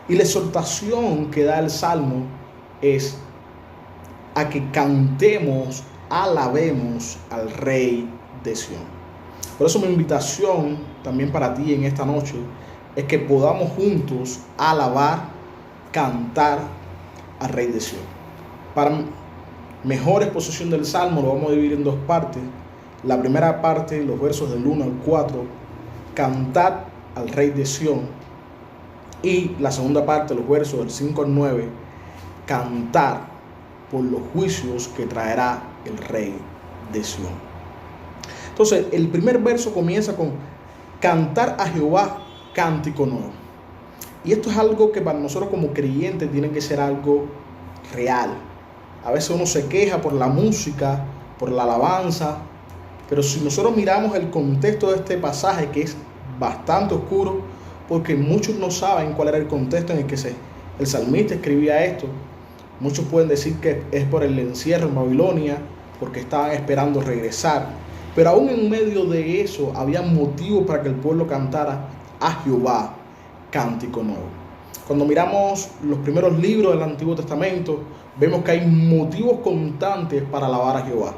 Y la exhortación que da el Salmo es a que cantemos, alabemos al Rey de Sión. Por eso mi invitación también para ti en esta noche es que podamos juntos alabar, cantar al Rey de Sión. Para mejor exposición del Salmo lo vamos a dividir en dos partes. La primera parte, los versos del 1 al 4, cantar al Rey de Sión. Y la segunda parte, los versos del 5 al 9, cantar por los juicios que traerá el Rey de Sión. Entonces, el primer verso comienza con cantar a Jehová cántico nuevo. Y esto es algo que para nosotros como creyentes tiene que ser algo real. A veces uno se queja por la música, por la alabanza, pero si nosotros miramos el contexto de este pasaje, que es bastante oscuro, porque muchos no saben cuál era el contexto en el que el salmista escribía esto. Muchos pueden decir que es por el encierro en Babilonia, porque estaban esperando regresar. Pero aún en medio de eso, había motivos para que el pueblo cantara a Jehová cántico nuevo. Cuando miramos los primeros libros del Antiguo Testamento, vemos que hay motivos constantes para alabar a Jehová.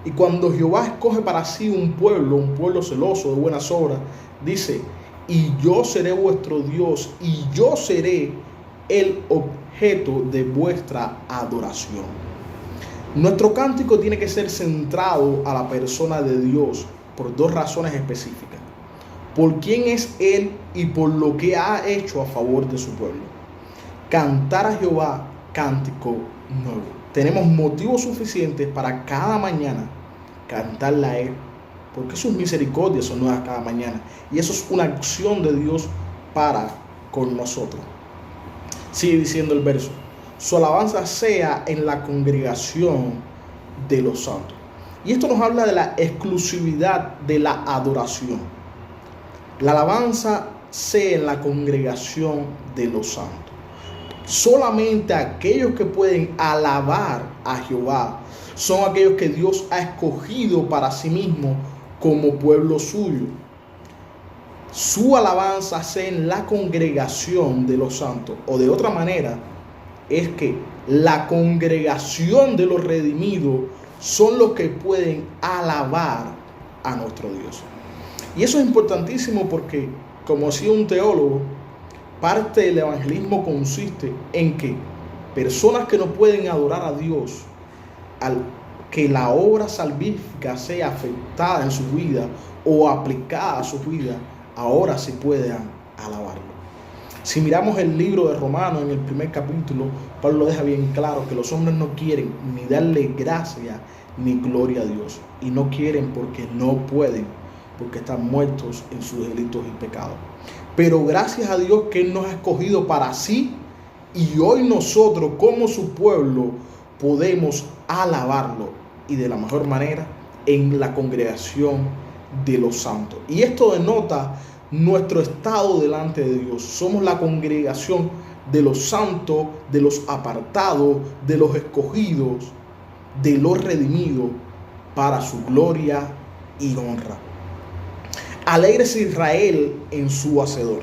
Y cuando Jehová escoge para sí un pueblo celoso de buenas obras, dice: y yo seré vuestro Dios, y yo seré el objeto de vuestra adoración. Nuestro cántico tiene que ser centrado a la persona de Dios por dos razones específicas: por quién es Él y por lo que ha hecho a favor de su pueblo. Cantar a Jehová cántico nuevo. Tenemos motivos suficientes para cada mañana cantarle a Él, porque sus misericordias son nuevas cada mañana. Y eso es una acción de Dios para con nosotros. Sigue diciendo el verso: su alabanza sea en la congregación de los santos. Y esto nos habla de la exclusividad de la adoración. La alabanza sea en la congregación de los santos. Solamente aquellos que pueden alabar a Jehová son aquellos que Dios ha escogido para sí mismo como pueblo suyo. Su alabanza sea en la congregación de los santos, o de otra manera es que la congregación de los redimidos son los que pueden alabar a nuestro Dios. Y eso es importantísimo porque, como decía un teólogo, parte del evangelismo consiste en que personas que no pueden adorar a Dios, al que la obra salvífica sea afectada en su vida o aplicada a su vida, ahora sí puedan alabarlo. Si miramos el libro de Romanos en el primer capítulo, Pablo deja bien claro que los hombres no quieren ni darle gracia ni gloria a Dios. Y no quieren porque no pueden, porque están muertos en sus delitos y pecados. Pero gracias a Dios que Él nos ha escogido para sí, y hoy nosotros como su pueblo podemos alabarlo, y de la mejor manera en la congregación de los santos. Y esto denota nuestro estado delante de Dios. Somos la congregación de los santos, de los apartados, de los escogidos, de los redimidos para su gloria y honra. Alégrese Israel en su hacedor.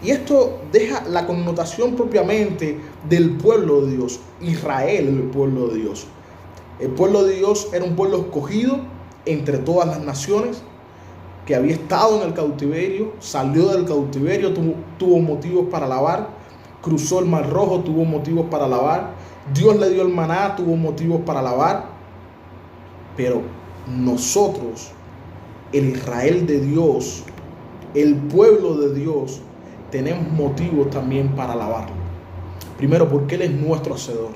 Y esto deja la connotación propiamente del pueblo de Dios. Israel, el pueblo de Dios. El pueblo de Dios era un pueblo escogido entre todas las naciones, que había estado en el cautiverio, salió del cautiverio, tuvo motivos para alabar, cruzó el Mar Rojo, tuvo motivos para alabar, Dios le dio el maná, tuvo motivos para alabar. Pero nosotros, el Israel de Dios, el pueblo de Dios, tenemos motivos también para alabarlo. Primero, porque Él es nuestro hacedor.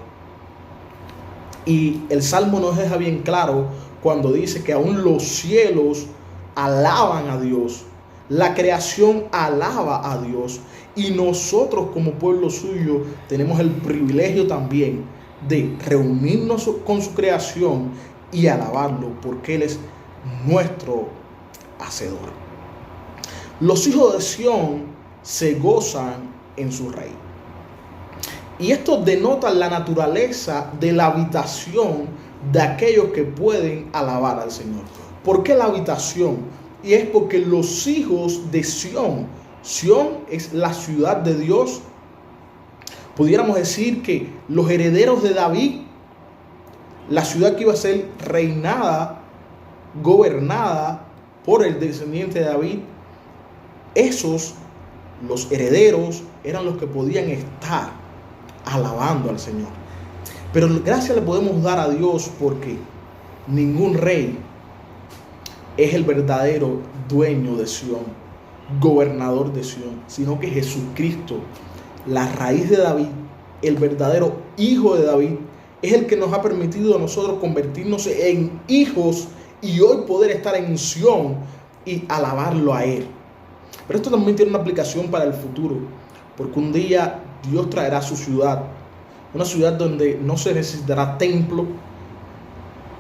Y el Salmo nos deja bien claro cuando dice que aún los cielos alaban a Dios, la creación alaba a Dios, y nosotros como pueblo suyo tenemos el privilegio también de reunirnos con su creación y alabarlo, porque Él es nuestro hacedor. Los hijos de Sión se gozan en su rey. Y esto denota la naturaleza de la habitación de aquellos que pueden alabar al Señor. ¿Por qué la habitación? Y es porque los hijos de Sión, Sión es la ciudad de Dios, Pudiéramos decir que los herederos de David, la ciudad que iba a ser reinada, gobernada por el descendiente de David, esos, los herederos, eran los que podían estar alabando al Señor. Pero gracias le podemos dar a Dios porque ningún rey es el verdadero dueño de Sión, gobernador de Sión, sino que Jesucristo, la raíz de David, el verdadero hijo de David, es el que nos ha permitido a nosotros convertirnos en hijos y hoy poder estar en Sión y alabarlo a Él. Pero esto también tiene una aplicación para el futuro, porque un día Dios traerá su ciudad, una ciudad donde no se necesitará templo,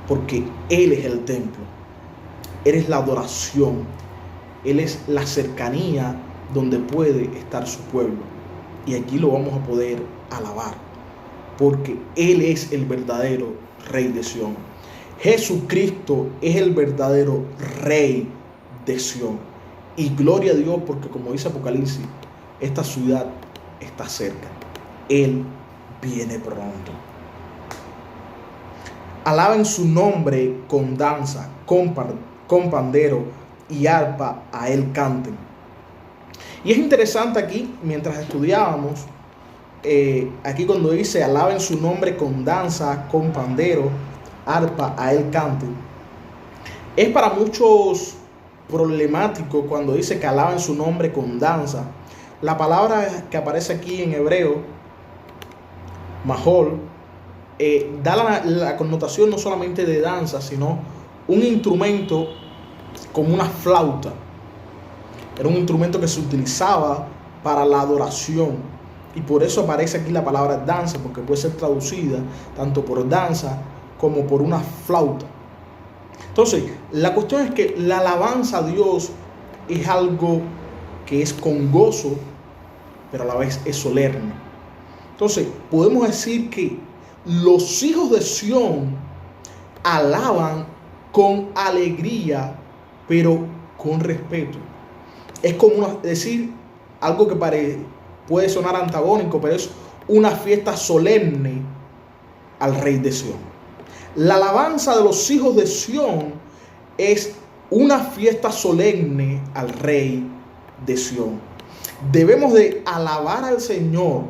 porque Él es el templo, Él es la adoración, Él es la cercanía donde puede estar su pueblo. Y aquí lo vamos a poder alabar, porque Él es el verdadero Rey de Sión. Jesucristo es el verdadero Rey de Sión. Y gloria a Dios, porque como dice Apocalipsis, esta ciudad está cerca. Él viene pronto. Alaben su nombre con danza, con pandero y arpa, a Él canten. Y es interesante aquí, mientras estudiábamos, aquí cuando dice alaben su nombre con danza, con pandero, arpa, a Él canten. Es para muchos problemático cuando dice que alaben su nombre con danza. La palabra que aparece aquí en hebreo, mahol, da la connotación no solamente de danza, sino un instrumento como una flauta. Era un instrumento que se utilizaba para la adoración, y por eso aparece aquí la palabra danza, porque puede ser traducida tanto por danza como por una flauta. Entonces, la cuestión es que la alabanza a Dios es algo que es con gozo, pero a la vez es solemne. Entonces, podemos decir que los hijos de Sión alaban con alegría, pero con respeto. Es como decir algo que puede sonar antagónico, pero es una fiesta solemne al Rey de Sión. La alabanza de los hijos de Sión es una fiesta solemne al Rey de Sión. Debemos de alabar al Señor,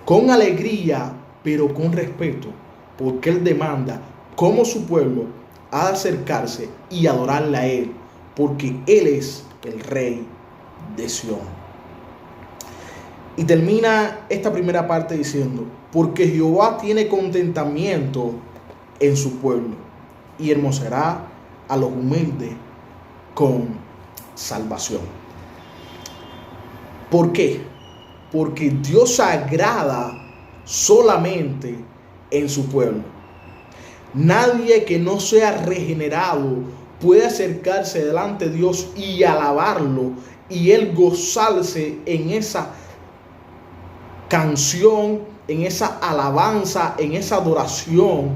con alegría, pero con respeto, porque Él demanda, como su pueblo, a acercarse y adorarle a Él, porque Él es el Rey de Sión. Y termina esta primera parte diciendo, porque Jehová tiene contentamiento en su pueblo y hermoseará a los humildes con salvación. ¿Por qué? Porque Dios se agrada solamente en su pueblo. Nadie que no sea regenerado puede acercarse delante de Dios y alabarlo y Él gozarse en esa canción, en esa alabanza, en esa adoración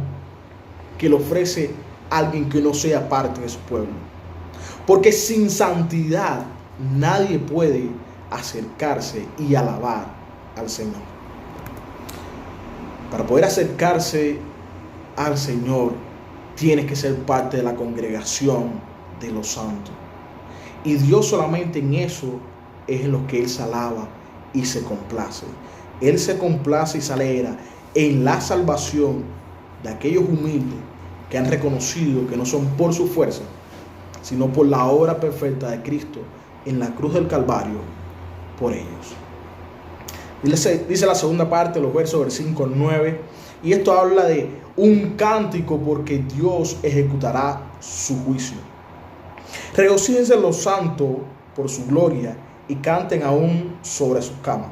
que le ofrece alguien que no sea parte de su pueblo. Porque sin santidad nadie puede acercarse y alabar al Señor. Para poder acercarse al Señor, tienes que ser parte de la congregación de los santos. Y Dios solamente en eso es en lo que Él se alaba y se complace. Él se complace y se alegra en la salvación de aquellos humildes que han reconocido que no son por su fuerza, sino por la obra perfecta de Cristo en la cruz del Calvario por ellos. Dice la segunda parte, los versos del 5 al 9, y esto habla de un cántico porque Dios ejecutará su juicio. Regocíjense los santos por su gloria y canten aún sobre sus camas.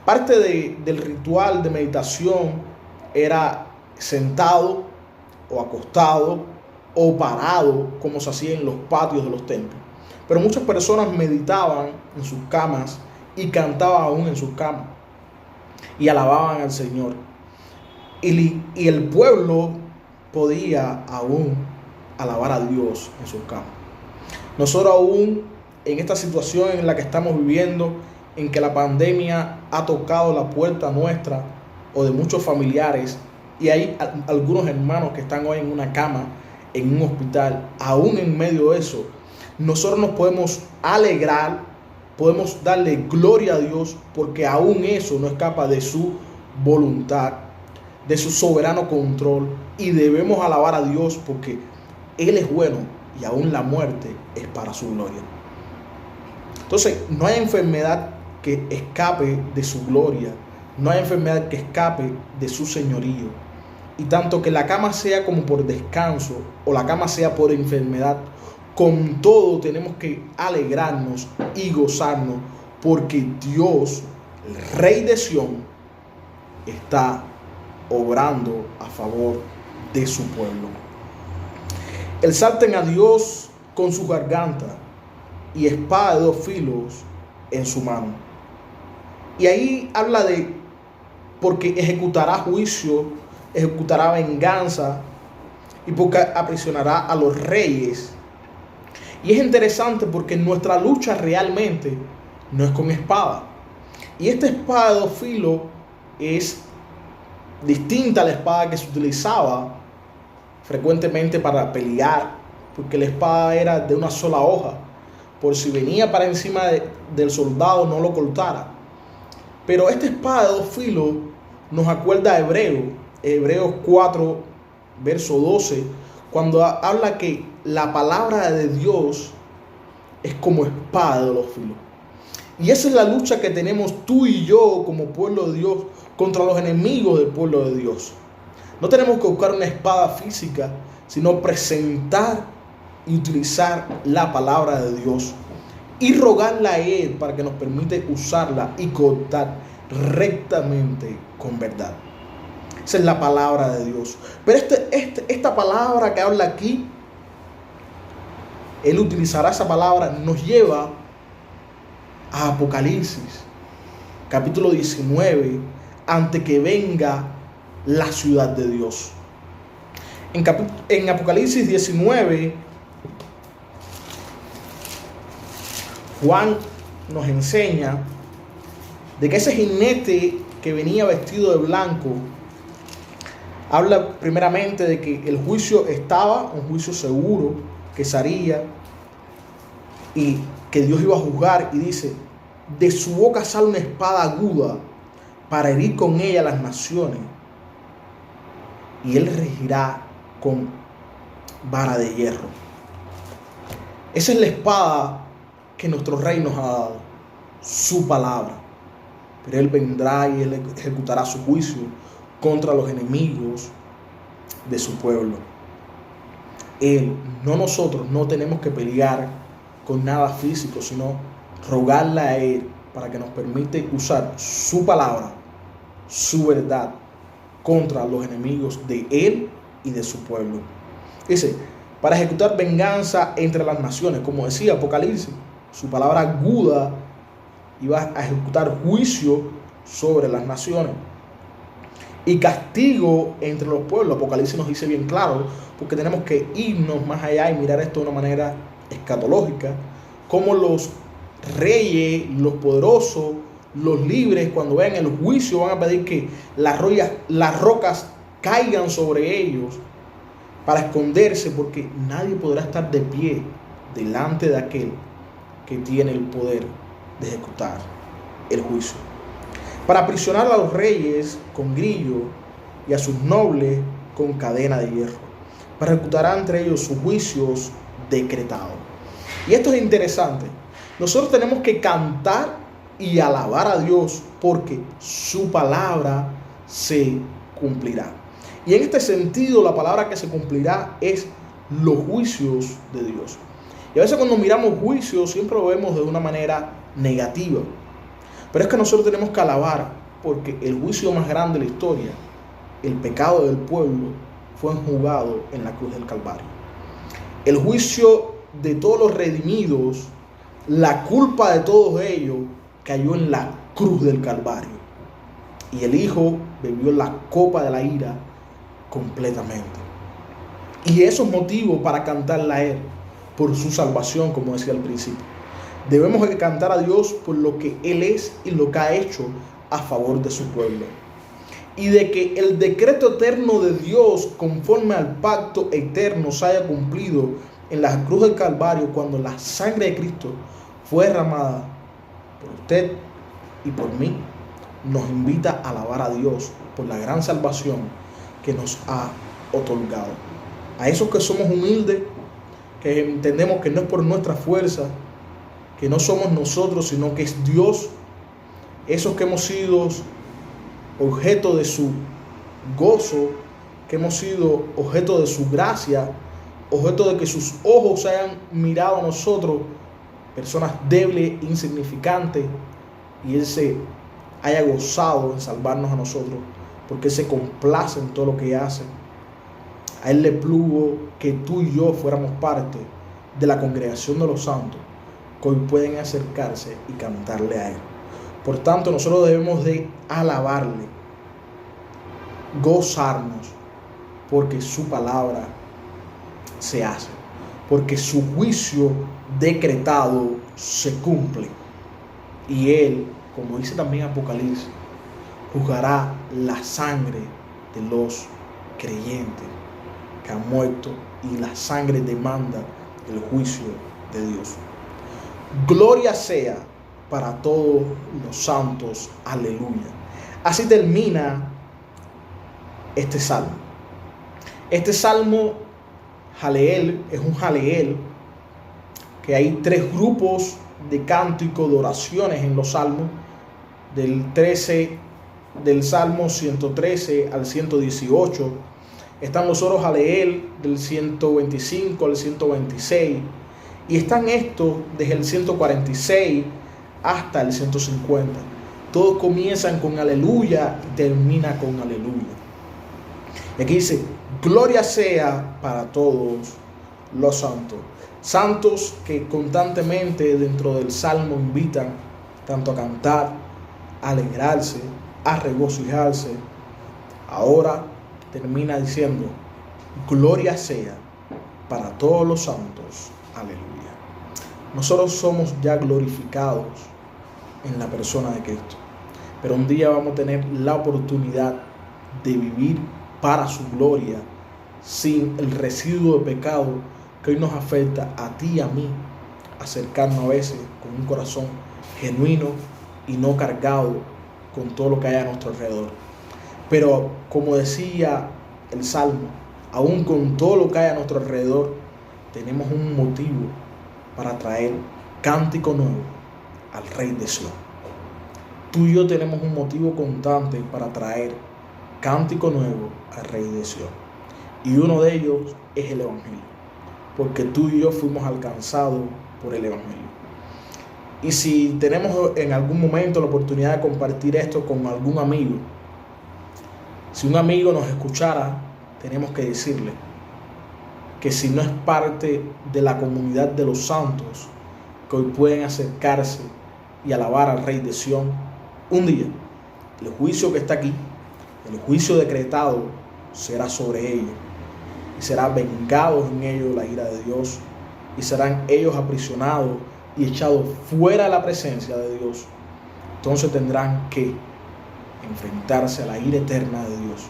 Parte del ritual de meditación era sentado o acostado o parado, como se hacía en los patios de los templos. Pero muchas personas meditaban en sus camas y cantaban aún en sus camas y alababan al Señor. Y el pueblo podía aún alabar a Dios en sus camas. Nosotros aún en esta situación en la que estamos viviendo, en que la pandemia ha tocado la puerta nuestra o de muchos familiares, y hay algunos hermanos que están hoy en una cama, en un hospital. Aún en medio de eso, nosotros nos podemos alegrar, podemos darle gloria a Dios, porque aún eso no escapa de su voluntad, de su soberano control, y debemos alabar a Dios porque Él es bueno y aún la muerte es para su gloria. Entonces, no hay enfermedad que escape de su gloria, no hay enfermedad que escape de su señorío. Y tanto que la cama sea como por descanso o la cama sea por enfermedad, con todo tenemos que alegrarnos y gozarnos, porque Dios, el Rey de Sión, está obrando a favor de su pueblo. Exalten a Dios con su garganta y espada de dos filos en su mano. Y ahí habla de porque ejecutará juicio, ejecutará venganza y porque aprisionará a los reyes. Y es interesante porque nuestra lucha realmente no es con espada. Y esta espada de dos filos es distinta a la espada que se utilizaba frecuentemente para pelear, porque la espada era de una sola hoja, por si venía para encima del soldado no lo cortara. Pero esta espada de dos filos nos acuerda a Hebreos 4, verso 12, cuando habla que la palabra de Dios es como espada de dos filos. Y esa es la lucha que tenemos tú y yo como pueblo de Dios contra los enemigos del pueblo de Dios. No tenemos que buscar una espada física, sino presentar y utilizar la palabra de Dios y rogarle a Él para que nos permita usarla y cortar rectamente con verdad. Esa es la palabra de Dios. Pero esta palabra que habla aquí, Él utilizará esa palabra, nos lleva a Apocalipsis, capítulo 19, antes que venga la ciudad de Dios. En Apocalipsis 19, Juan nos enseña de que ese jinete que venía vestido de blanco habla primeramente de que el juicio estaba, un juicio seguro que se haría y que Dios iba a juzgar, y dice: de su boca sale una espada aguda para herir con ella las naciones, y Él regirá con vara de hierro. Esa es la espada que nuestro Rey nos ha dado, su palabra. Pero Él vendrá y Él ejecutará su juicio contra los enemigos de su pueblo. Él, no nosotros, no tenemos que pelear con nada físico, sino rogarle a Él para que nos permite usar su palabra, su verdad, contra los enemigos de Él y de su pueblo. Dice, para ejecutar venganza entre las naciones, como decía Apocalipsis, su palabra aguda iba a ejecutar juicio sobre las naciones y castigo entre los pueblos. Apocalipsis nos dice bien claro, porque tenemos que irnos más allá y mirar esto de una manera escatológica, como los reyes, los poderosos, los libres, cuando vean el juicio, van a pedir que las rocas caigan sobre ellos para esconderse, porque nadie podrá estar de pie delante de aquel que tiene el poder de ejecutar el juicio. Para aprisionar a los reyes con grillo y a sus nobles con cadena de hierro, para ejecutar entre ellos sus juicios decretados. Y esto es interesante. Nosotros tenemos que cantar y alabar a Dios porque su palabra se cumplirá. Y en este sentido, la palabra que se cumplirá es los juicios de Dios. Y a veces cuando miramos juicios siempre lo vemos de una manera negativa. Pero es que nosotros tenemos que alabar porque el juicio más grande de la historia, el pecado del pueblo, fue enjugado en la cruz del Calvario. El juicio de todos los redimidos, la culpa de todos ellos cayó en la cruz del Calvario. Y el Hijo bebió la copa de la ira completamente. Y eso es motivo para cantarle a Él por su salvación, como decía al principio. Debemos de cantar a Dios por lo que Él es y lo que ha hecho a favor de su pueblo. Y de que el decreto eterno de Dios conforme al pacto eterno se haya cumplido en la cruz del Calvario cuando la sangre de Cristo fue derramada por usted y por mí, nos invita a alabar a Dios por la gran salvación que nos ha otorgado. A esos que somos humildes, que entendemos que no es por nuestra fuerza, que no somos nosotros, sino que es Dios, esos que hemos sido objeto de su gozo, que hemos sido objeto de su gracia, objeto de que sus ojos hayan mirado a nosotros, personas débiles, insignificantes, y Él se haya gozado en salvarnos a nosotros, porque Él se complace en todo lo que hace. A Él le plugo que tú y yo fuéramos parte de la congregación de los santos, que hoy pueden acercarse y cantarle a Él. Por tanto, nosotros debemos de alabarle, gozarnos, porque su palabra se hace, porque su juicio decretado se cumple. Y Él, como dice también Apocalipsis, juzgará la sangre de los creyentes que han muerto, y la sangre demanda el juicio de Dios. Gloria sea para todos los santos. Aleluya. Así termina este salmo. Este salmo, Jaleel, es un Jaleel, que hay 3 grupos de cánticos, de oraciones en los salmos, del Salmo 113 al 118. Están los oros Jaleel del 125 al 126. Y están estos desde el 146 hasta el 150. Todos comienzan con aleluya y termina con aleluya. Y aquí dice, gloria sea para todos los santos. Santos que constantemente dentro del salmo invitan tanto a cantar, a alegrarse, a regocijarse. Ahora termina diciendo, gloria sea para todos los santos. Aleluya. Nosotros somos ya glorificados en la persona de Cristo, pero un día vamos a tener la oportunidad de vivir para su gloria, sin el residuo de pecado que hoy nos afecta a ti y a mí, acercarnos a veces con un corazón genuino y no cargado con todo lo que hay a nuestro alrededor. Pero como decía el Salmo, aún con todo lo que hay a nuestro alrededor, tenemos un motivo para traer cántico nuevo al Rey de Sion. Tú y yo tenemos un motivo constante para traer cántico nuevo al Rey de Sion. Y uno de ellos es el Evangelio, porque tú y yo fuimos alcanzados por el Evangelio. Y si tenemos en algún momento la oportunidad de compartir esto con algún amigo, si un amigo nos escuchara, tenemos que decirle que si no es parte de la comunidad de los santos, que hoy pueden acercarse y alabar al Rey de Sion, un día el juicio que está aquí, el juicio decretado, será sobre ellos, y será vengado en ellos la ira de Dios, y serán ellos aprisionados y echados fuera de la presencia de Dios. Entonces tendrán que enfrentarse a la ira eterna de Dios.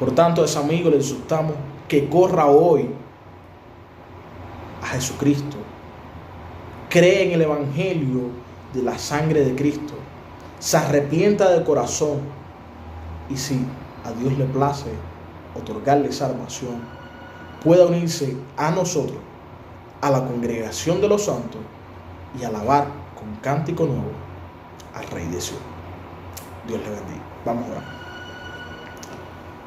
Por tanto, a ese amigo le exhortamos que corra hoy a Jesucristo, cree en el Evangelio de la sangre de Cristo, se arrepienta de corazón, y si a Dios le place otorgarle salvación, pueda unirse a nosotros, a la congregación de los santos, y alabar con cántico nuevo al Rey de Sion. Dios le bendiga. Vamos a orar.